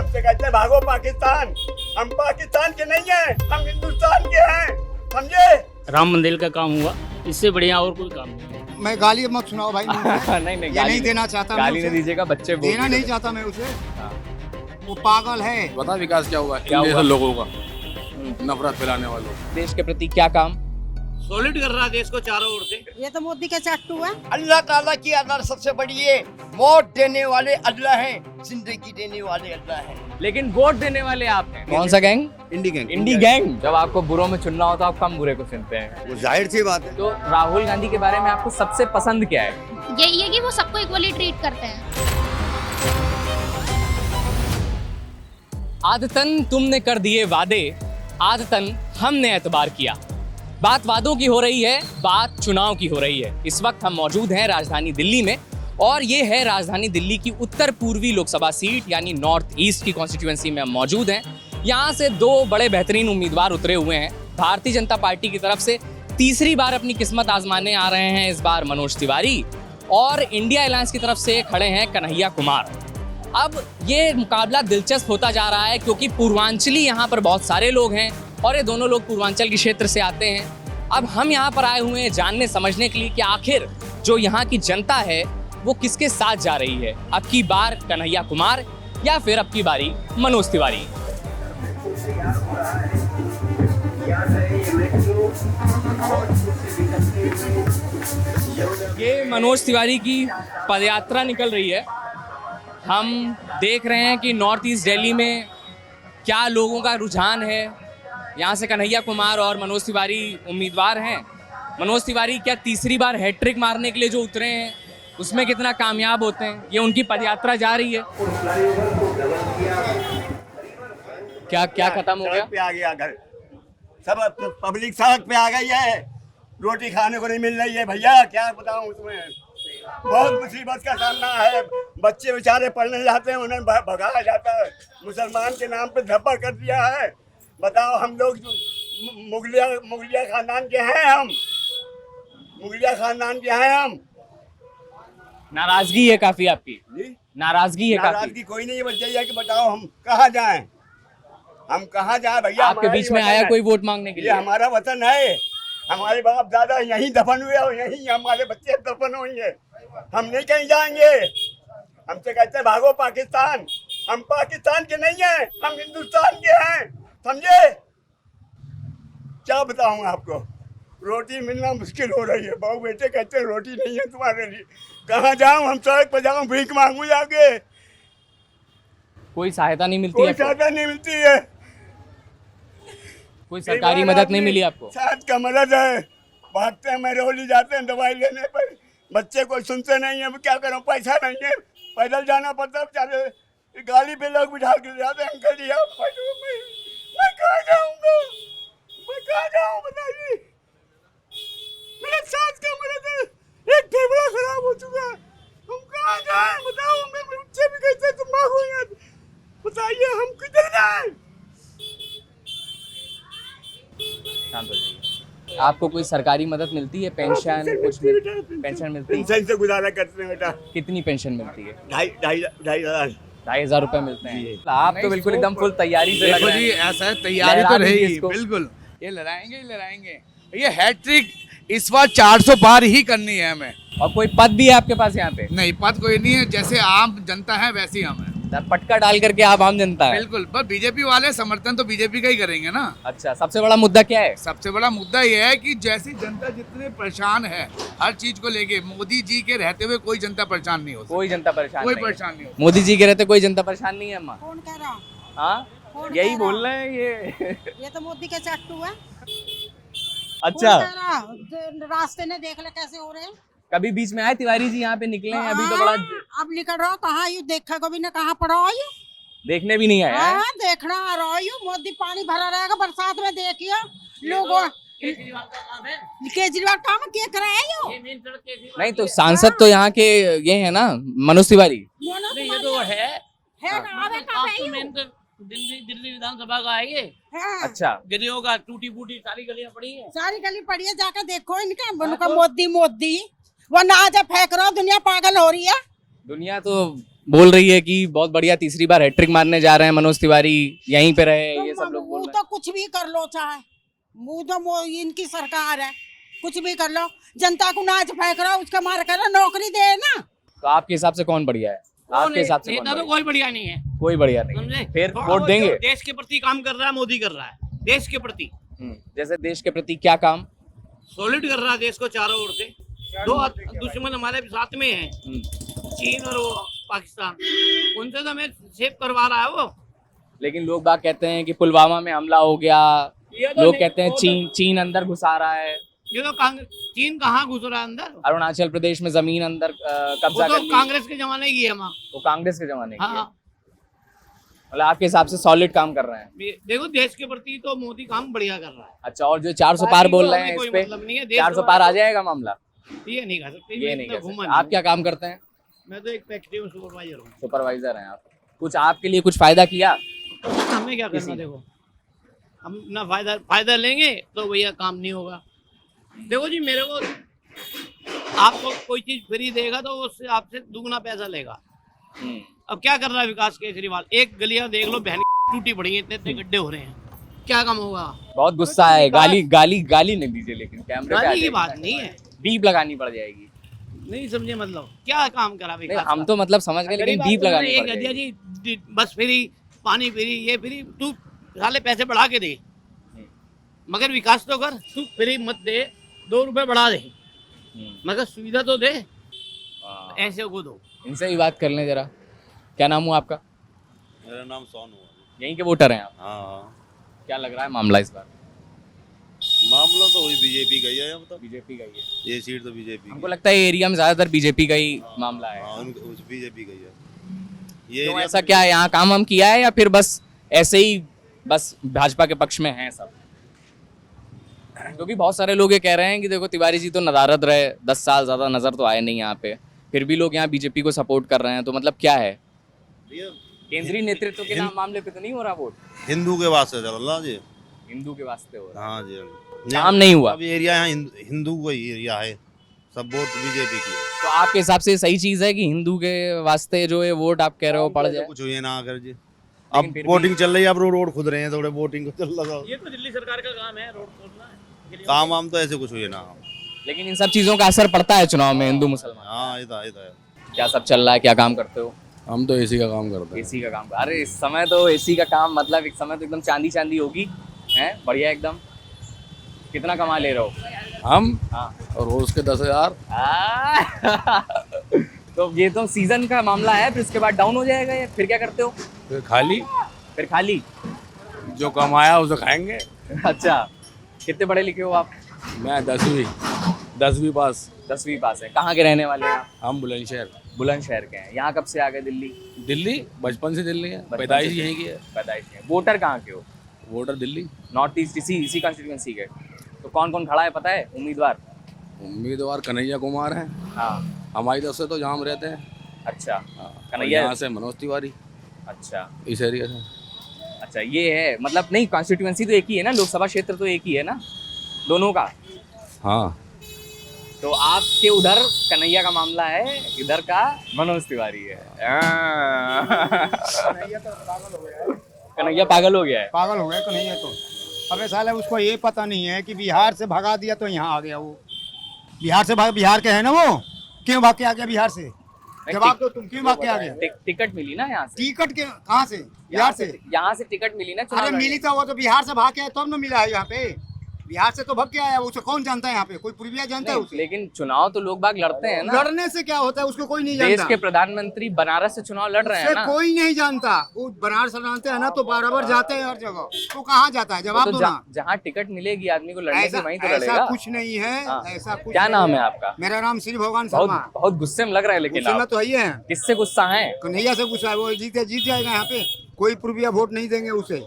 हमसे कहते भागो पाकिस्तान। हम पाकिस्तान के नहीं हैं, हम हिंदुस्तान के हैं, समझे। राम मंदिर का काम हुआ, इससे बढ़िया और कोई काम नहीं। मैं गाली मत सुनाओ भाई मुझे। नहीं ये नहीं देना चाहता, गाली नहीं दीजिएगा, बच्चे देना नहीं चाहता मैं उसे। वो पागल है। बता विकास क्या हुआ क्या हुआ? लोगों का नफरत फैलाने वालों। देश के प्रति क्या काम? सॉलिड कर रहा है देश को चारों ओर से। ये तो मोदी का चाट्टू है। अल्लाह ताला की अल्लाह सबसे बड़ी है। मौत देने वाले अल्लाह हैं, जिंदगी देने वाले अल्लाह हैं। लेकिन वोट देने वाले आप हैं। कौन सा गैंग? इंडी गैंग। इंडी गैंग। जब आपको बुरों में चुनना हो तो आप कम बुरे को चुनते हैं। वो जाहिर सी बात है। तो राहुल गांधी के बारे में आपको सबसे पसंद क्या है? यही है कि वो सबको इक्वली ट्रीट करते हैं। आदतन तुमने कर दिए वादे, आदतन हमने एतबार किया। बात वादों की हो रही है, बात चुनाव की हो रही है। इस वक्त हम मौजूद हैं राजधानी दिल्ली में और ये है राजधानी दिल्ली की उत्तर पूर्वी लोकसभा सीट यानी नॉर्थ ईस्ट की कॉन्स्टिट्यूएंसी में हम मौजूद हैं। यहाँ से दो बड़े बेहतरीन उम्मीदवार उतरे हुए हैं। भारतीय जनता पार्टी की तरफ से तीसरी बार अपनी किस्मत आजमाने आ रहे हैं इस बार मनोज तिवारी, और इंडिया अलायंस की तरफ से खड़े हैं कन्हैया कुमार। अब ये मुकाबला दिलचस्प होता जा रहा है क्योंकि पूर्वांचली यहाँ पर बहुत सारे लोग हैं और ये दोनों लोग पूर्वांचल के क्षेत्र से आते हैं। अब हम यहाँ पर आए हुए हैं जानने समझने के लिए कि आखिर जो यहाँ की जनता है वो किसके साथ जा रही है। अब की बार कन्हैया कुमार या फिर अब की बारी मनोज तिवारी। ये मनोज तिवारी की पदयात्रा निकल रही है। हम देख रहे हैं कि नॉर्थ ईस्ट दिल्ली में क्या लोगों का रुझान है। यहाँ से कन्हैया कुमार और मनोज तिवारी उम्मीदवार हैं। मनोज तिवारी क्या तीसरी बार हैट्रिक मारने के लिए जो उतरे हैं उसमें कितना कामयाब होते हैं, ये उनकी पदयात्रा जा रही है। क्या क्या खत्म हो गया? सड़क पे आ गया घर, सब पब्लिक सड़क पे आ गई है। रोटी खाने को नहीं मिल रही है भैया, क्या बताऊं उसमें बहुत मुसीबत का सामना है। बच्चे बेचारे पढ़ने जाते हैं, उन्हें भगाया जाता है। मुसलमान के नाम पे धब्बा कर दिया है। बताओ, हम लोग मुगलिया खानदान के हैं, हम मुगलिया खानदान के हैं हम। नाराजगी है काफी आपकी? नाराजगी है काफी? नाराजगी कोई नहीं बच जाइए कि बताओ हम कहाँ जाएं, हम कहाँ जाएं भैया। आपके बीच में आया कोई वोट मांगने के लिए? ये हमारा वतन है, हमारे बाप दादा यहीं दफन हुए और यहीं हमारे बच्चे दफन हुए। हम नहीं कहीं जाएंगे। हमसे कहते भागो पाकिस्तान। हम पाकिस्तान के नहीं हैं, हम हिंदुस्तान के हैं, समझे। क्या बताऊं आपको, रोटी मिलना मुश्किल हो रही है। बहू बेटे कहते हैं रोटी नहीं है तुम्हारे लिए। कहाँ जाऊं, हम सड़क पर जाऊं, भीख मांगू जाके। कोई सहायता नहीं मिलती? कोई सहायता नहीं मिलती है। कोई सरकारी मदद नहीं मिली आपको? शायद का मदद है, भागते हैं मेहरौली जाते हैं दवाई लेने पर, बच्चे कोई सुनते नहीं है। क्या करूं, पैसा नहीं है, पैदल जाना पड़ता है बेचारे। गाड़ी पे लोग बिठा के जाते हैं। अंकल जी आप मैं कहाँ जाऊंगा, मैं कहाँ जाऊँ बताइए। मेरे सास का मदद, एक फेफड़ा खराब हो चुका है, हम कहाँ जाएं बताओ। मैं बच्चे भी कहते तुम भागो यहाँ, बताइए हम किधर जाएं। आपको कोई सरकारी मदद मिलती है? पेंशन कुछ पेंशन मिलती है? पेंशन से गुजारा करते हैं बेटा। कितनी पेंशन मिलती है? 2,500 रुपए मिलते हैं। आप तो बिल्कुल एकदम फुल तैयारी से लग रहे हैं। ऐसा है, तैयारी तो रहेगी बिल्कुल। ये लड़ाएंगे। ये हैट्रिक इस बार 400 पार ही करनी है हमें। और कोई पद भी है आपके पास यहाँ पे? नहीं, पद कोई नहीं है, जैसे आम जनता है वैसी हम है। पटका डाल करके आप आम जनता है? बिल्कुल, पर बीजेपी वाले समर्थन तो बीजेपी का ही करेंगे ना। अच्छा, सबसे बड़ा मुद्दा क्या है? सबसे बड़ा मुद्दा ये है कि जैसी जनता जितने परेशान है हर चीज को लेके, मोदी जी के रहते हुए कोई जनता परेशान नहीं हो सकती। कोई जनता परेशान कोई नहीं परेशान नहीं हो। मोदी जी के रहते कोई जनता परेशान नहीं है अम्मा? कौन कह रहा? हाँ, यही बोल रहे हैं ये तो मोदी का चाट्टू है। अच्छा, रास्ते ने देख ले कैसे हो रहे हैं। कभी बीच में आए तिवारी जी यहाँ पे निकले हैं? अभी तो बड़ा अब निकल रहा, कहाँ यू देखा कभी ना, कहाँ पड़ा हो यू, देखने भी नहीं आया है? देखना आ रहा यू। मोदी पानी भरा रहेगा बरसात में, देखिए लोगों। केजरीवाल काम क्या कर रहा है यू? नहीं तो सांसद तो यहाँ के ये है ना, मनोज तिवारी। ये तो है दिल्ली विधानसभा का है ये। अच्छा, गलियों का टूटी फूटी सारी गलियां पड़ी है, सारी गली पड़ी है, जाकर देखो इनका। मोदी वो ना जब फेंक रहा, दुनिया पागल हो रही है। दुनिया तो बोल रही है कि बहुत बढ़िया तीसरी बार हैट्रिक मारने जा रहे हैं मनोज तिवारी, यहीं पे रहे, ये सब लोग बोल वो रहे तो कुछ भी कर लो, चाहे वो तो वो इनकी सरकार है, कुछ भी कर लो। जनता को नाच फेंक रहा, उसका मार कर नौकरी दे ना। हैं। तो आपके हिसाब से कौन बढ़िया है? आपके हिसाब से कौन नेता तो बढ़िया? कोई बढ़िया नहीं है, कोई बढ़िया नहीं। समझे? फिर और वोट वो देंगे? जो देश के प्रति काम कर रहा है मोदी कर रहा है, देश के प्रति जैसे देश के प्रति क्या काम? सॉलिड कर रहा है देश को चारों ओर से। दो दुश्मन हमारे साथ में हैं, चीन और वो पाकिस्तान, उनसे तो हमें सेव करवा रहा है वो। लेकिन लोग बाग कहते हैं कि पुलवामा में हमला हो गया, ये तो लोग नहीं- कहते हैं वो तो- चीन अंदर घुसा रहा है, ये तो चीन कहाँ घुस रहा है अंदर? अरुणाचल प्रदेश में जमीन अंदर वो कब्जा तो कर ली। कांग्रेस के जमाने की है माँ। वो कांग्रेस के जमाने की है। हाँ, मतलब आपके हिसाब से सॉलिड काम कर रहे हैं। देखो देश के प्रति तो मोदी काम बढ़िया कर रहा है। अच्छा, और जो 400 पार बोल रहे हैं, कोई इस पे मतलब नहीं है, देश 400 का- पार आ जाएगा मामला? ये नहीं कह सकते, ये नहीं इतना कह घूमा सकते। नहीं आप हूँ। क्या काम करते हैं? मैं तो एक फैक्ट्री में सुपरवाइजर हूँ। सुपरवाइजर हैं आप। कुछ आपके लिए कुछ फायदा किया? हमें क्या करना? देखो हम ना फायदा लेंगे तो भैया काम नहीं होगा। देखो जी, मेरे को आपको कोई चीज फ्री देगा तो उससे आपसे दुगना पैसा लेगा। अब क्या कर रहा है विकास केजरीवाल? एक गलियां देख लो, बहन टूटी पड़ी है, इतने इतने गड्ढे हो रहे हैं, क्या काम होगा? बहुत गुस्सा है। गाली गाली गाली नहीं दीजिए, लेकिन कैमरे पे आ गाली की जाएगी। बात नहीं है, बीप लगानी पड़ जाएगी। नहीं समझे मतलब क्या काम करा नहीं, विकास हम का? तो मतलब समझ गए, लेकिन गरीब बीप आदमी लगानी ने पड़ एक दिया जाएगी। जी, बस फ्री, पानी फ्री, ये फ्री, तू साले पैसे बढ़ा के दे, मगर विकास तो कर। तू फ्री मत दे, 2 रुपए बढ़ा दे, मगर सुविधा तो दे, ऐसे को दो। इनसे भी बात कर लें जरा। क्या नाम हुआ आपका? मेरा नाम सोनू है। यहीं के वोटर हैं आप? हाँ, क्या लग रहा है मामला इस बार? मामला तो वही बीजेपी का ही है। अब तो बीजेपी का ही है। ये सीट तो बीजेपी हमको लगता है ये एरिया में ज्यादातर बीजेपी का ही मामला है। हाँ, उस बीजेपी का ही है ये तो एरिया। ऐसा क्या है, यहाँ काम हम किया है या फिर बस ऐसे ही बस भाजपा के पक्ष में हैं सब? क्योंकि बहुत सारे लोग ये कह रहे हैं कि देखो तिवारी जी तो नदारद रहे, 10 साल ज्यादा नजर तो आए नहीं यहाँ पे, फिर भी लोग यहाँ बीजेपी को सपोर्ट कर रहे हैं, तो मतलब क्या है? केंद्रीय नेतृत्व के नाम मामले पे तो नहीं हो रहा वोट? हिंदू के वास्ते चल रहा जी। हिंदू के वास्ते हो रहा हाँ जी, है, काम नहीं हुआ। अब एरिया यहाँ हिंदू का ही एरिया है, सब वोट बीजेपी की है। तो आपके हिसाब से सही चीज है कि हिंदू के वास्ते जो है वोट आप कह रहे हो पड़ जाए? कुछ हुए ना कर जी। लेकिन अब फिर वोटिंग चल रही है, अब रोड खुद रहे हैं, थोड़े वोटिंग चल रहा ये तो दिल्ली सरकार का काम है, रोड खोदना है। काम वाम तो ऐसे कुछ हुए ना। लेकिन इन सब चीजों का असर पड़ता है चुनाव में, हिंदू मुसलमान। हाँ, ये तो है। क्या सब चल रहा है, क्या काम करते हो? हम तो एसी का काम करते हैं। एसी का काम? अरे इस समय तो एसी का काम मतलब एक समय तो एकदम चांदी चांदी होगी, हैं? बढ़िया एकदम। कितना कमा ले रहे हो? हम हाँ। और रोज के 10,000। तो ये तो सीजन का मामला है, फिर उसके बाद डाउन हो जाएगा ये, फिर क्या करते हो? फिर खाली फिर खाली? जो कमाया उसे खाएंगे। अच्छा, कितने पढ़े लिखे हो आप? मैं 10वीं पास। 10वीं पास है। कहाँ के रहने वाले हैं आप? हम बुलंदशहर। बुलंदशहर के हैं। यहाँ कब से आ गए दिल्ली? दिल्ली बचपन से दिल्ली है, बचपन पैदाइश से यहीं की है। पैदाइश है। वोटर कहाँ के हो? वोटर दिल्ली। नॉर्थ ईस्ट इसी कॉन्स्टिट्यूएंसी के। तो कौन कौन खड़ा है पता है उम्मीदवार? उम्मीदवार कन्हैया कुमार हैं। हाँ। हमारी तरफ से तो जहाँ हम रहते हैं। अच्छा, हाँ, कन्हैया। यहाँ से मनोज तिवारी, अच्छा इस एरिया से। अच्छा, ये है मतलब। नहीं, कॉन्स्टिट्यूएंसी तो एक ही है ना, लोकसभा क्षेत्र तो एक ही है ना दोनों का? हाँ। तो आपके उधर कन्हैया का मामला है, इधर का मनोज तिवारी है। कन्हैया पागल हो गया है। पागल हो गया कन्हैया तो। अबे साले उसको ये पता नहीं है कि बिहार से भगा दिया तो यहाँ आ गया वो। बिहार के है ना वो, क्यों भाग के आ गया बिहार से? जवाब दो तुम, क्यों भाग के आ गया? टिकट मिली ना यहाँ से। टिकट के कहाँ से? बिहार से। यहाँ से टिकट मिली ना चुनाव अरे लड़ने मिली तो वो तो बिहार से भाग के आया तब ना मिला है यहाँ पे। बिहार से तो भग के आया, उसे कौन जानता है यहाँ पे? कोई पूर्विया जानता है नहीं, उसे? लेकिन चुनाव तो लोग बाग लड़ते हैं ना। लड़ने से क्या होता है, उसको कोई नहीं देश जानता। के प्रधानमंत्री बनारस से चुनाव लड़ रहे हैं उससे ना। कोई नहीं जानता। वो बनारस से जानते हैं ना, तो बराबर जाते हैं हर जगह। तो कहाँ जाता है? जवाब तो दो ना। जहाँ टिकट मिलेगी आदमी को लड़ने की, ऐसा वहीं तो ऐसा लड़ेगा। कुछ नहीं है। हाँ। ऐसा कुछ क्या नहीं नाम है आपका? मेरा नाम श्री भगवान बहुत शर्मा। बहुत गुस्से में लग रहा है, लेकिन गुस्से में आप तो ही है। किससे गुस्सा है? कन्हैया से गुस्सा है। वो जीत जाएगा यहाँ पे। कोई पूर्विया वोट नहीं देंगे उसे।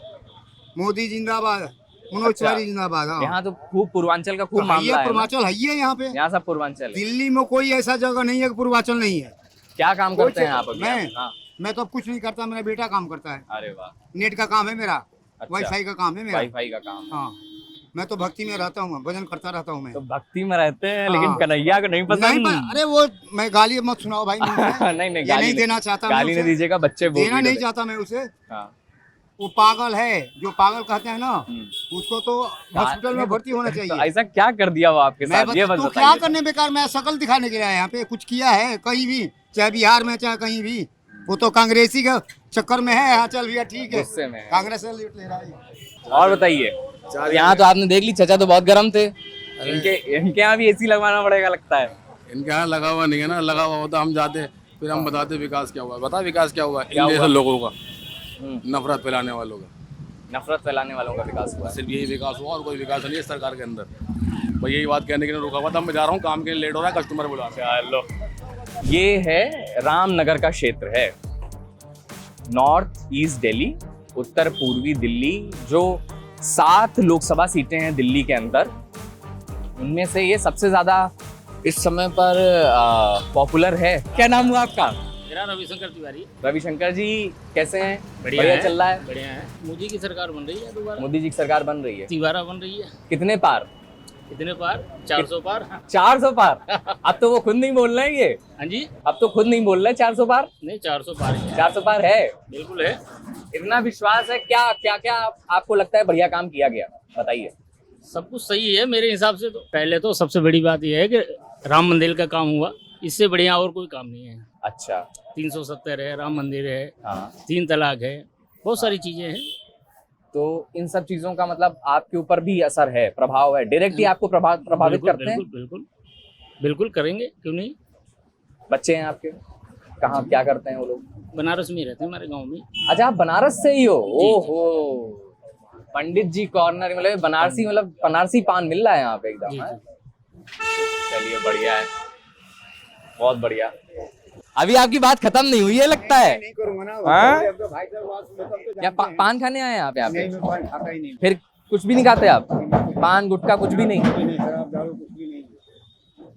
मोदी जिंदाबाद, मनोज तिवारी जिंदाबाद। हाँ। यहाँ तो खूब पूर्वांचल का खूब तो मामला है ना। पूर्वांचल है ही है यहाँ पे। यहाँ सब पूर्वांचल है। दिल्ली में कोई ऐसा जगह नहीं है कि पूर्वांचल नहीं है। क्या काम करते हैं आप अभी? मैं हाँ। मैं तो अब कुछ नहीं करता, मेरा बेटा काम करता है। अरे वाह। नेट का काम है मेरा, अच्छा। वाईफाई का काम है मेरा। वाईफाई का काम। हाँ। मैं तो भक्ति में रहता हूँ, भजन करता रहता हूँ मैं। तो भक्ति में रहते हैं लेकिन हाँ। कन्हैया को नहीं पसंद। अरे वो मैं गाली मत सुनाओ भाई मुझे। नहीं नहीं, ये नहीं देना चाहता मैं गाली उसे। नहीं दीजिएगा, बच्चे बोल देना नहीं चाहता मैं उसे। हाँ। वो पागल है, जो पागल कहते हैं ना, उसको तो हॉस्पिटल में भर्ती होना तो चाहिए। ऐसा क्या कर दिया वो आपके साथ, ये बस तो क्या बताइए। करने बेकार, मैं शकल दिखाने के लिए आया यहाँ पे, कुछ किया है कहीं भी, चाहे बिहार में चाहे कहीं भी। वो तो कांग्रेसी का चक्कर में है। हाँ चल भैया ठीक है, गुस्से में है। कांग्रेस से ले रहा है। और बताइए, यहाँ तो आपने देख ली, चचा तो बहुत गर्म थे। इनके यहाँ भी एसी लगवाना पड़ेगा लगता है। इनके यहाँ लगा हुआ नहीं है ना, लगा हुआ होता हम जाते, फिर हम बताते विकास क्या हुआ। बता विकास क्या हुआ? क्या इन जैसे हुआ? लोगों का, नफरत फैलाने वालों का, नफरत फैलाने वालों का विकास हुआ है। सिर्फ यही विकास हुआ और कोई विकास नहीं है सरकार के अंदर। भाई यही बात कहने के लिए रुका हुआ था। मैं जा रहा हूँ काम के लिए, लेट हो रहा है, कस्टमर बुला चलो, ये है रामनगर का क्षेत्र है, नॉर्थ ईस्ट दिल्ली, उत्तर पूर्वी दिल्ली। जो 7 लोकसभा सीटें हैं दिल्ली के अंदर, उनमें से ये सबसे ज्यादा इस समय पर पॉपुलर है। क्या नाम हुआ आपका? मेरा रविशंकर तिवारी। रविशंकर जी कैसे हैं? बढ़िया है, चल रहा है। बढ़िया है। मोदी की सरकार बन रही है दोबारा, मोदी जी की सरकार बन रही है। तिवारा बन रही है। कितने पार? कितने पार? 400 पार। 400 पार। अब तो वो खुद नहीं बोल रहे हैं ये। हाँ जी, अब तो खुद नहीं बोल रहे 400 पार। नहीं 400 पार है। 400 पार है, बिल्कुल है। इतना विश्वास है। क्या क्या क्या आपको लगता है बढ़िया काम किया गया, बताइए। सब कुछ सही है मेरे हिसाब से। तो पहले तो सबसे बड़ी बात यह है कि राम मंदिर का काम हुआ, इससे बढ़िया और कोई काम नहीं है। अच्छा, 370 है, राम मंदिर है, हाँ। 3 तलाक है, बहुत सारी चीजें हैं। तो इन सब चीजों का मतलब आपके ऊपर भी असर है, प्रभाव है, डायरेक्टली आपको प्रभावित करते हैं? बिल्कुल बिल्कुल करेंगे, क्यों नहीं। बच्चे हैं आपके, कहाँ क्या करते हैं वो लोग? बनारस में रहते हैं, हमारे गांव में। अच्छा, आप बनारस से ही हो? ओहो, पंडित जी कॉर्नर, मतलब बनारसी, मतलब बनारसी पान मिल रहा है यहाँ पे एकदम। है? चलिए बढ़िया है, बहुत बढ़िया। अभी आपकी बात खत्म नहीं हुई है लगता है। नहीं करूंगा ना। हाँ? अब तो भाई साहब वहाँ सुबह तक तो या जानते हैं। पान खाने आए हैं आप यहाँ पे? नहीं, मैं पान खाता ही नहीं। फिर कुछ भी नहीं खाते आप? पान गुटखा कुछ भी नहीं? नहीं, शराब दारू कुछ भी नहीं।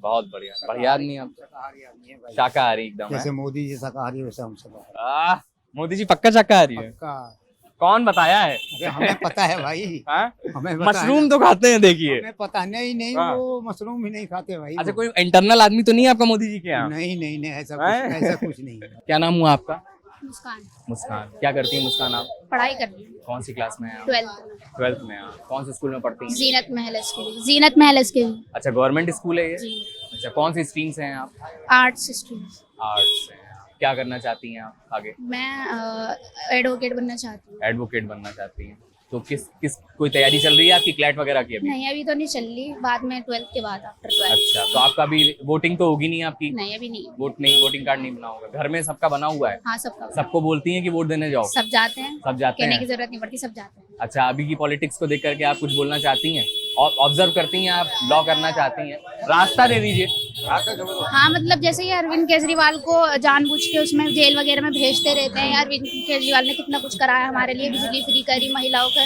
बहुत बढ़िया, बढ़िया आदमी आप, शाकाहारी आदमी है भाई। शाकाहारी एकदम है। जैसे मोदी जी शाकाहारी वैसे हम सब। मोदी जी पक्का शाकाहारी है? पक्का। कौन बताया है? अरे हमें पता है भाई। हाँ? हमें पता है मशरूम ना। तो खाते हैं देखिए। हमें पता नहीं हाँ। वो मशरूम भी नहीं खाते भाई। अच्छा, कोई इंटरनल आदमी तो नहीं है आपका मोदी जी के यहाँ? नहीं ऐसा हैं? ऐसा कुछ नहीं है। क्या नाम हुआ आपका? मुस्कान। मुस्कान। क्या करती है मुस्कान आप? पढ़ाई कर रही हूँ, कौन सी क्लास में है आप? 12th। 12th में आप कौन से स्कूल में पढ़ती हैं? जीनत महल SKV। जीनत महल SKV। अच्छा, गवर्नमेंट स्कूल है ये? जी। अच्छा, कौन सी स्ट्रीम से हैं आप? Arts student. आर्ट्स से हैं। क्या करना चाहती हैं आप आगे? मैं एडवोकेट बनना चाहती हूँ। एडवोकेट बनना चाहती हैं, तो किस कोई तैयारी चल रही है आपकी क्लैट वगैरह की अभी? नहीं, अभी तो नहीं चल रही, बाद में 12th के बाद, आफ्टर 12th। अच्छा, तो आपका अभी वोटिंग तो होगी नहीं आपकी? नहीं, अभी नहीं। वोटिंग कार्ड नहीं बना होगा? घर में सबका बना हुआ है? हाँ, सबका। सबको बोलती हैं कि वोट देने जाओ? सब जाते हैं, सब जाते कहने हैं? की जरूरत नहीं पड़ती, सब जाते हैं। अच्छा, अभी की पॉलिटिक्स को देख करके आप कुछ बोलना चाहती हैं और ऑब्जर्व करती हैं, आप लॉ करना चाहती हैं? रास्ता दे दीजिए। हाँ, मतलब जैसे ये अरविंद केजरीवाल को जानबूझ के उसमें जेल वगैरह में भेजते रहते हैं। अरविंद केजरीवाल ने कितना कुछ कराया हमारे लिए, बिजली फ्री करी, महिलाओं का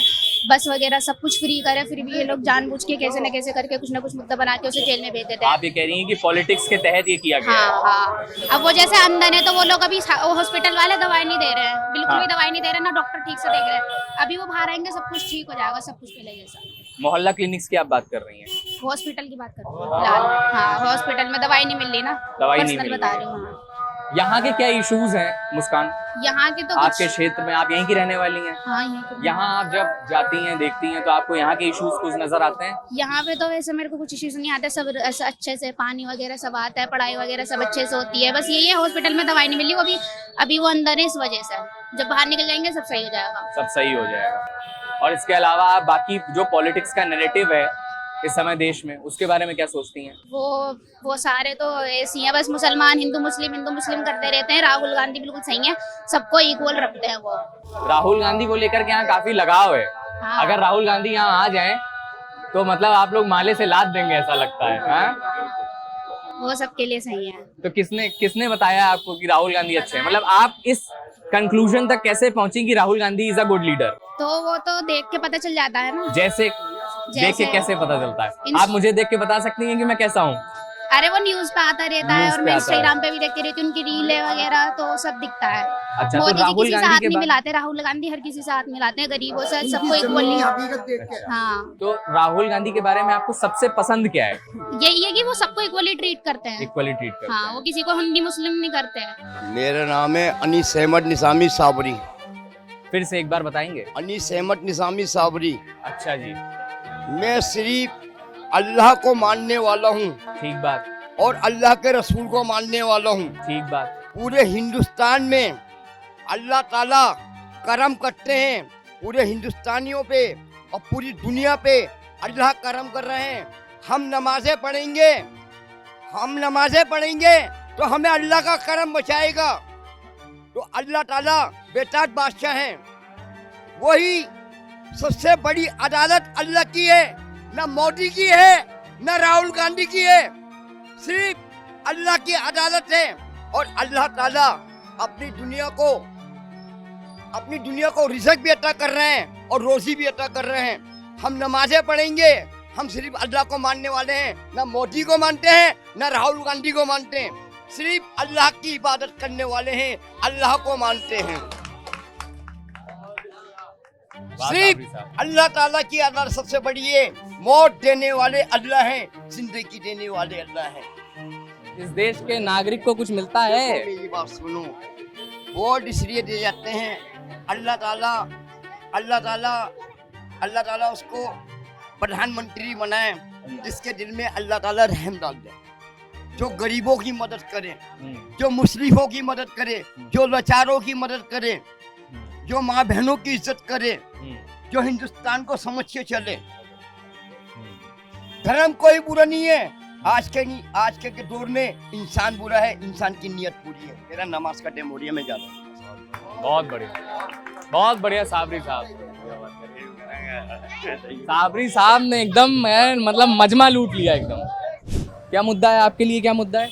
बस वगैरह सब कुछ फ्री करे, फिर भी ये लोग जानबूझ के कैसे न कैसे करके कुछ ना कुछ मुद्दा बना के उसे जेल में भेज देते हैं। आप ये कह रही हैं कि पॉलिटिक्स के तहत ये किया गया है? हाँ। अब वो जैसे अंधन है तो वो लोग अभी हॉस्पिटल वाले दवाई नहीं दे रहे हैं, बिल्कुल हाँ। भी दवाई नहीं दे रहे, ना डॉक्टर ठीक से देख रहे हैं। अभी वो बाहर आएंगे, सब कुछ ठीक हो जाएगा, सब कुछ पहले जैसा। मोहल्ला क्लिनिक्स की आप बात कर रही हैं? हॉस्पिटल की बात कर रही हूँ फिलहाल। हाँ, हॉस्पिटल में दवाई नहीं मिल रही ना, दवाई नहीं पर्सनल मिल बता रही। रही हूँ। हाँ। यहाँ के क्या इश्यूज हैं मुस्कान? यहाँ के तो आपके कुछ, क्षेत्र में, आप यहीं की रहने वाली हैं? हाँ, यहाँ के यहाँ आप जब जाती हैं, देखती हैं, तो आपको यहाँ के इश्यूज कुछ नजर आते हैं? यहाँ पे तो वैसे मेरे को कुछ इश्यूज नहीं आते, सब ऐसा अच्छे से, पानी वगैरह सब आता है, पढ़ाई वगैरह सब अच्छे से होती है। बस यही है, हॉस्पिटल में दवाई नहीं मिली, वो अभी वो अंदर है, इस वजह से। जब बाहर निकल जाएंगे सब सही हो जाएगा। सब सही हो जाएगा। और इसके अलावा बाकी जो पॉलिटिक्स का नैरेटिव है इस समय देश में, उसके बारे में क्या सोचती हैं? वो सारे तो ऐसी हैं, बस मुसलमान हिंदू मुस्लिम करते रहते हैं। राहुल गांधी बिल्कुल सही है, सबको इक्वल रखते हैं वो। राहुल गांधी को लेकर के यहाँ काफी लगाव है। हाँ। अगर राहुल गांधी यहाँ आ जाएं तो मतलब आप लोग माले से लाद देंगे, ऐसा लगता है। हाँ? वो सबके लिए सही है। तो किसने बताया आपको कि राहुल गांधी अच्छे हैं? मतलब आप इस कंक्लूजन तक कैसे पहुंची कि Rahul Gandhi is a good leader? तो वो तो देख के पता चल जाता है ना। जैसे देख के कैसे पता चलता है? आप मुझे देख के बता सकती हैं कि मैं कैसा हूँ? अरे वो न्यूज पे आता रहता है न्यूज़ और पे मैं आता है। इंस्टाग्राम पे भी देखती रहती हूँ उनकी रीलें वगैरह, तो सब दिखता है। अच्छा, तो मोदी जी राहुल किसी से गांधी हाथ के नहीं बाद मिलाते, राहुल गांधी हर किसी से हाथ मिलाते हैं, गरीबों से सबको जमीनी इक्वली। हकीकत देख के हाँ, तो राहुल गांधी के बारे में आपको सबसे पसंद क्या है? यही है कि वो सबको इक्वली ट्रीट करते हैं। इक्वली ट्रीट करते हाँ, हैं। वो किसी को हिंदी मुस्लिम नहीं करते हैं। मेरा नाम है अनीस अहमद निसामी साबरी। फिर से एक बार बताएंगे? अनीस अहमद निसामी साबरी। अच्छा जी, मैं सिर्फ अल्लाह को मानने वाला हूँ ठीक बात, और अल्लाह के रसूल को मानने वाला हूँ। ठीक बात। पूरे हिंदुस्तान में अल्लाह ताला करम करते हैं, पूरे हिंदुस्तानियों पे और पूरी दुनिया पे अल्लाह करम कर रहे हैं। हम नमाजें पढ़ेंगे तो हमें अल्लाह का करम बचाएगा। तो अल्लाह ताला बेताज बादशाह हैं, वही सबसे बड़ी अदालत अल्लाह की है, ना मोदी की है ना राहुल गांधी की है, सिर्फ अल्लाह की अदालत है। और अल्लाह ताला अपनी दुनिया को रिज़्क भी अता कर रहे हैं और रोजी भी अता कर रहे हैं। हम नमाजें पढ़ेंगे, हम सिर्फ अल्लाह को मानने वाले हैं, ना मोदी को मानते हैं ना राहुल गांधी को मानते हैं, सिर्फ अल्लाह की इबादत करने वाले हैं, अल्लाह को मानते हैं। सिर्फ अल्लाह ताला की अदालत सबसे बड़ी है। मौत देने वाले अल्लाह हैं, जिंदगी देने वाले अल्लाह हैं। इस देश के नागरिक को कुछ मिलता है? मेरी बात सुनो, वोट इसलिए दे जाते हैं, अल्लाह ताला उसको प्रधानमंत्री बनाए जिसके दिल में अल्लाह ताला रहम डाल दे, जो गरीबों की मदद करे, जो मुस्लिमों की मदद करे, जो लाचारों की मदद करे, जो माँ बहनों की इज्जत करे, जो हिंदुस्तान को समझ के चले। धर्म कोई बुरा नहीं है, आज के दौर में इंसान बुरा है, इंसान की नीयत पूरी है। मेरा नमाज का टाइम हो रही है, मैं जा रहा हूँ। बहुत बढ़िया साबरी साहब। साबरी साहब ने एकदम मतलब मजमा लूट लिया एकदम। क्या मुद्दा है आपके लिए, क्या मुद्दा है?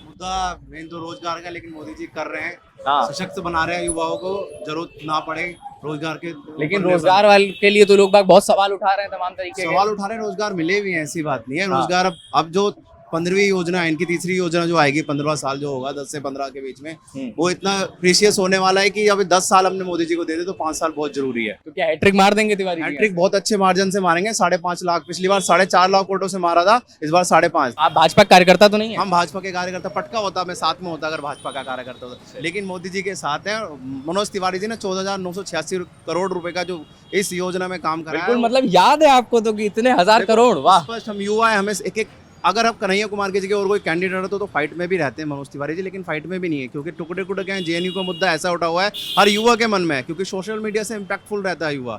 मुद्दा मेन तो रोजगार का, लेकिन मोदी जी कर रहे हैं, हाँ। सशक्त बना रहे हैं युवाओं को, जरूरत ना पड़े रोजगार के। लेकिन रोजगार वाले के लिए तो लोग बाग बहुत सवाल उठा रहे हैं, तमाम तरीके के सवाल उठा रहे हैं। रोजगार मिले भी हैं, ऐसी बात नहीं है। हाँ। रोजगार अब जो 15वीं योजना है, इनकी तीसरी योजना जो आएगी 15वां साल जो होगा 10 से 15 के बीच में, वो इतना प्रीशियस होने वाला है कि अभी 10 साल हमने मोदी जी को दे दे तो 5 साल बहुत जरूरी है। तो क्या हैट्रिक मार देंगे तिवारी? हैट्रिक बहुत अच्छे मार्जिन से मारेंगे, 5.5 लाख, पिछली बार 4.5 लाख वोटों से मारा था, इस बार 5.5। आप भाजपा कार्यकर्ता तो नहीं है? हम भाजपा के कार्यकर्ता, पटका होता मैं साथ में होता अगर भाजपा का कार्यकर्ता होता, लेकिन मोदी जी के साथ है। मनोज तिवारी जी ने 14,986 करोड़ रुपए का जो इस योजना में काम करा है, बिल्कुल, मतलब याद है आपको तो कि इतने हजार करोड़। वाह। स्पष्ट हम युवा है, हमें एक अगर अब कन्हैया कुमार की जगह और कोई कैंडिडेट हो तो फाइट में भी रहते हैं मनोज तिवारी जी, लेकिन फाइट में भी नहीं है, क्योंकि टुकड़े टुकड़े के जेएनयू का मुद्दा ऐसा उठा हुआ है हर युवा के मन में, क्योंकि सोशल मीडिया से इम्पैक्टफुल रहता है युवा।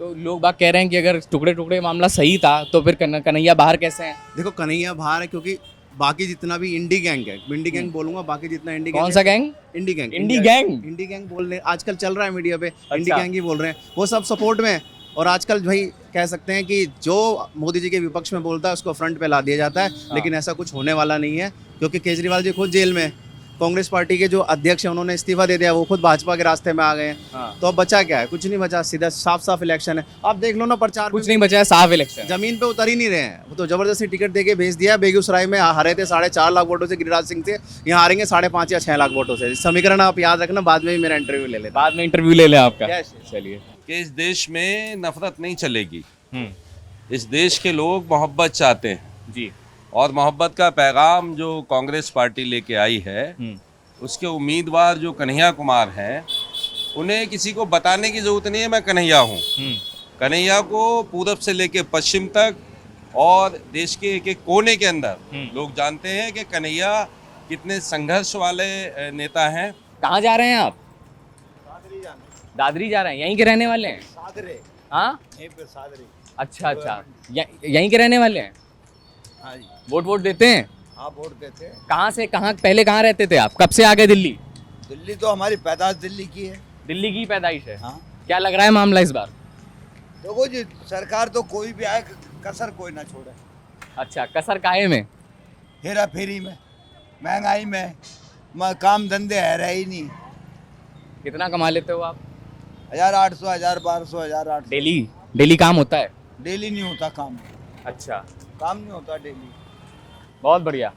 तो लोग बात कह रहे हैं कि अगर टुकड़े टुकड़े मामला सही था तो फिर कन्हैया बाहर कैसे हैं? देखो कन्हैया बाहर है क्योंकि बाकी जितना भी इंडी गैंग है, इंडी गैंग बोलूंगा, बाकी जितना इंडी गैंग, कौन सा गैंग? इंडी गैंग। इंडी गैंग बोल रहे आजकल चल रहा है मीडिया पे, इंडी गैंग ही बोल रहे हैं, वो सब सपोर्ट में। और आजकल भाई कह सकते हैं कि जो मोदी जी के विपक्ष में बोलता है उसको फ्रंट पे ला दिया जाता है, लेकिन ऐसा कुछ होने वाला नहीं है, क्योंकि केजरीवाल जी खुद जेल में, कांग्रेस पार्टी के जो अध्यक्ष हैं उन्होंने इस्तीफा दे दिया, वो खुद भाजपा के रास्ते में आ गए हैं। तो अब बचा क्या है? कुछ नहीं बचा, सीधा साफ इलेक्शन है। आप देख लो ना, प्रचार कुछ नहीं बचा है, साफ इलेक्शन, जमीन पे उतर ही नहीं रहे हैं। वो तो जबरदस्ती टिकट देके भेज दिया। बेगूसराय में हारे थे 4.5 लाख वोटों से गिरिराज सिंह से, यहाँ हारेंगे 5.5 या 6 लाख वोटों से। समीकरण आप याद रखना, बाद में भी मेरा इंटरव्यू ले लेना, बाद में इंटरव्यू ले लें आपका। चलिए, कि इस देश में नफरत नहीं चलेगी, इस देश के लोग मोहब्बत चाहते हैं जी, और मोहब्बत का पैगाम जो कांग्रेस पार्टी लेके आई है, उसके उम्मीदवार जो कन्हैया कुमार हैं, उन्हें किसी को बताने की जरूरत नहीं है मैं कन्हैया हूँ। कन्हैया को पूरब से लेके पश्चिम तक और देश के एक एक कोने के अंदर लोग जानते हैं कि कन्हैया कितने संघर्ष वाले नेता हैं। कहाँ जा रहे हैं आप? दादरी जा रहे हैं। यहीं के रहने वाले हैं? सादरे। हाँ, यहीं पे सादरे। अच्छा अच्छा, यहीं के रहने वाले हैं? हाँ जी। वोट देते हैं? हाँ, वोट देते हैं। कहाँ से, कहाँ पहले कहाँ रहते थे आप? कब से आ गए दिल्ली? दिल्ली तो हमारी पैदाइश दिल्ली की है। दिल्ली की पैदाइश है? हाँ। क्या लग रहा है मामला इस बार? देखो जी, सरकार तो कोई भी आए, कसर कोई ना छोड़े। अच्छा, कसर काहे में? हेरा फेरी में, महंगाई में, काम धंधे है रहे ही नहीं। कितना कमा लेते हो आप? 1,800, 1,200, 1,800। डेली काम होता है? डेली नहीं होता काम। अच्छा, काम नहीं होता डेली। बहुत बढ़िया।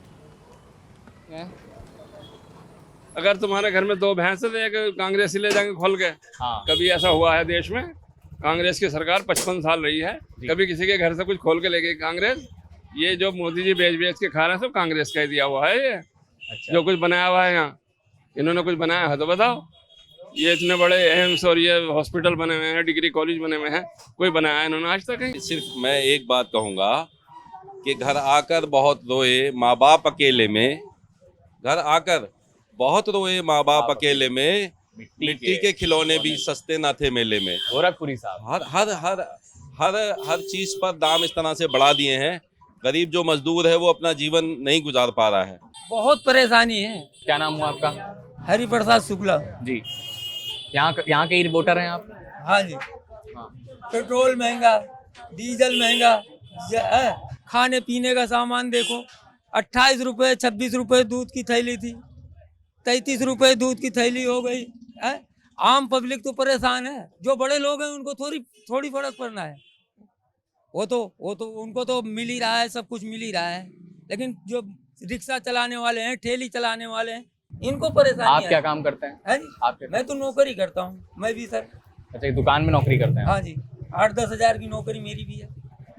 अगर तुम्हारे घर में 2 भैंस है तो एक कांग्रेसी ले जाएंगे खोल के। हाँ। कभी ऐसा हुआ है देश में? कांग्रेस की सरकार 55 साल रही है, कभी किसी के घर से कुछ खोल के ले गई कांग्रेस? ये जो मोदी जी बेच के खा रहे हैं सब कांग्रेस का ही दिया हुआ है ये। अच्छा। जो कुछ बनाया हुआ है यहाँ, इन्होंने कुछ बनाया है तो बताओ। ये इतने बड़े एम्स और ये हॉस्पिटल बने हुए हैं, डिग्री कॉलेज बने हुए हैं, कोई बनाया है इन्होंने आज तक? सिर्फ मैं एक बात कहूँगा कि घर आकर बहुत रोए माँ बाप अकेले में, घर आकर बहुत रोए माँ बाप अकेले में, मिट्टी के खिलौने भी सस्ते ना थे मेले में। गोरखपुरी साहब। हर हर हर हर हर चीज पर दाम इस तरह से बढ़ा दिए हैं, गरीब जो मजदूर है वो अपना जीवन नहीं गुजार पा रहा है। बहुत परेशानी है। क्या नाम हुआ आपका? हरि प्रसाद शुक्ला जी। यहाँ के ही रिपोर्टर हैं आप? हाँ जी। पेट्रोल महंगा, डीजल महंगा, खाने पीने का सामान देखो, 28 रुपए 26 रुपए दूध की थैली थी, 33 रुपए दूध की थैली हो गई है। आम पब्लिक तो परेशान है। जो बड़े लोग हैं उनको थोड़ी फर्क पड़ना है, वो तो उनको तो मिल ही रहा है, सब कुछ मिल ही रहा है, लेकिन जो रिक्शा चलाने वाले हैं, ठेली चलाने वाले हैं, इनको परेशानी आप है। क्या काम करते हैं? आप? मैं तो नौकरी करता हूँ, मैं भी सर। अच्छा, दुकान में नौकरी करते हैं? हाँ जी, 8-10 हजार की नौकरी मेरी भी है।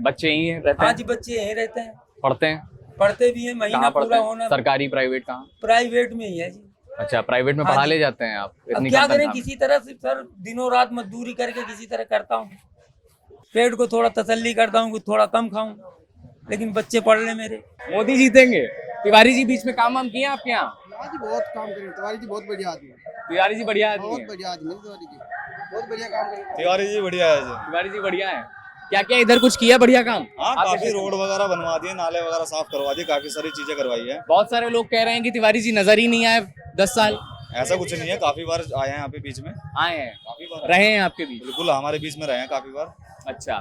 बच्चे यहीं रहते हैं? हाँ जी, बच्चे यहीं रहते हैं। पढ़ते हैं? पढ़ते भी हैं, महीना पूरा होना। सरकारी प्राइवेट कहाँ? प्राइवेट में ही है जी। अच्छा, प्राइवेट में पढ़ा ले जाते हैं आप? अब क्या करें, किसी तरह से सर दिनों रात मजदूरी करके किसी तरह करता हूँ, पेट को थोड़ा तसल्ली करता हूँ कि थोड़ा कम खाऊं, लेकिन बच्चे पढ़ ले मेरे। मोदी जीतेंगे? तिवारी जी बीच में काम वाम किए आपके यहाँ? तिवारी जी बहुत काम करे, तिवारी जी बहुत बढ़िया आदमी है। तिवारी जी बढ़िया आदमी बहुत है? बढ़िया आदमी है तिवारी जी, बहुत बढ़िया काम करे। तिवारी जी बढ़िया है। तिवारी जी बढ़िया है। क्या क्या इधर कुछ किया बढ़िया काम? हाँ, काफी रोड वगैरह बनवा दिए, नाले वगैरह साफ करवा दिए, काफी सारी चीजें करवाई है। बहुत सारे लोग कह रहे हैं कि तिवारी जी नजर ही नहीं आए 10 साल। ऐसा कुछ नहीं है, काफी बार आए हैं यहाँ पे, बीच में आए हैं, काफी बार रहे हैं आपके बीच? बिल्कुल, हमारे बीच में रहे हैं काफी बार। अच्छा,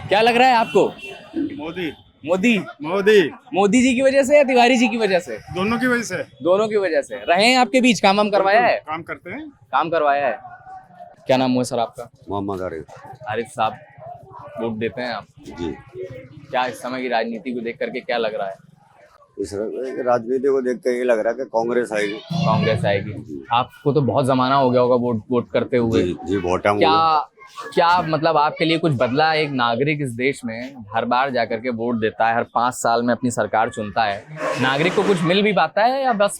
क्या लग रहा है आपको? मोदी मोदी मोदी मोदी जी की वजह से या तिवारी जी की वजह से? दोनों की वजह से। दोनों की वजह से रहे हैं आपके बीच, काम करवाया है? काम करते हैं, काम करवाया है। क्या नाम हुआ सर आपका? मोहम्मद आरिफ साहब, वोट देते हैं आप? जी। क्या इस समय की राजनीति को देख करके क्या लग रहा है? इस राजनीति को देख के ये लग रहा है कि कांग्रेस आएगी। कांग्रेस आएगी। आपको तो बहुत जमाना हो गया होगा वोट करते हुए। जी बहुत। क्या मतलब आपके लिए कुछ बदला? एक नागरिक इस देश में हर बार जाकर के वोट देता है, हर 5 साल में अपनी सरकार चुनता है, नागरिक को कुछ मिल भी पाता है या बस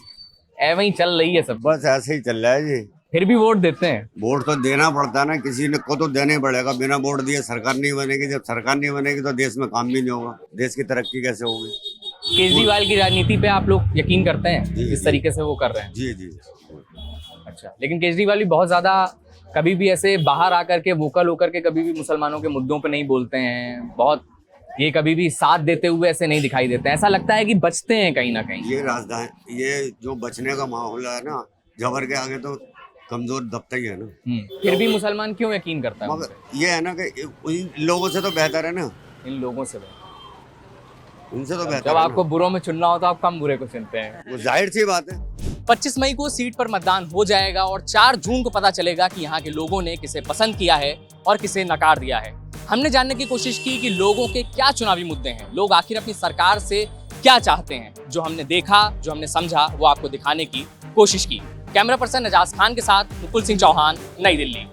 ऐसे ही चल रही है सब? बस ऐसे ही चल रहा है जी। फिर भी वोट देते हैं? वोट तो देना पड़ता है ना, किसी ने को तो देना ही पड़ेगा। बिना वोट दिए सरकार नहीं बनेगी, जब सरकार नहीं बनेगी तो देश में काम भी नहीं होगा, देश की तरक्की कैसे होगी? केजरीवाल की राजनीति पे आप लोग यकीन करते हैं जिस तरीके से वो कर रहे हैं? जी जी। अच्छा, लेकिन केजरीवाल भी बहुत ज्यादा कभी भी ऐसे बाहर आकर के वोकल होकर के कभी भी मुसलमानों के मुद्दों पे नहीं बोलते हैं, बहुत ये कभी भी साथ देते हुए ऐसे नहीं दिखाई देते हैं। ऐसा लगता है कि बचते हैं कहीं ना कहीं। ये राजधानी, ये जो बचने का माहौल है ना, जबर के आगे तो कमजोर दबता ही है ना। फिर भी मुसलमान क्यों यकीन करता है? मगर ये है ना कि इन लोगों से तो बेहतर है ना। इन लोगों से उनसे तो बेहतर। जब आपको बुरों में चुनना हो तो आप कम बुरे को चुनते हैं, वो जाहिर सी बात है। 25 मई को सीट पर मतदान हो जाएगा और 4 जून को पता चलेगा कि यहाँ के लोगों ने किसे पसंद किया है और किसे नकार दिया है। हमने जानने की कोशिश की कि लोगों के क्या चुनावी मुद्दे हैं, लोग आखिर अपनी सरकार से क्या चाहते हैं। जो हमने देखा, जो हमने समझा, वो आपको दिखाने की कोशिश की। कैमरा पर्सन एजाज खान के साथ मुकुल सिंह चौहान, नई दिल्ली।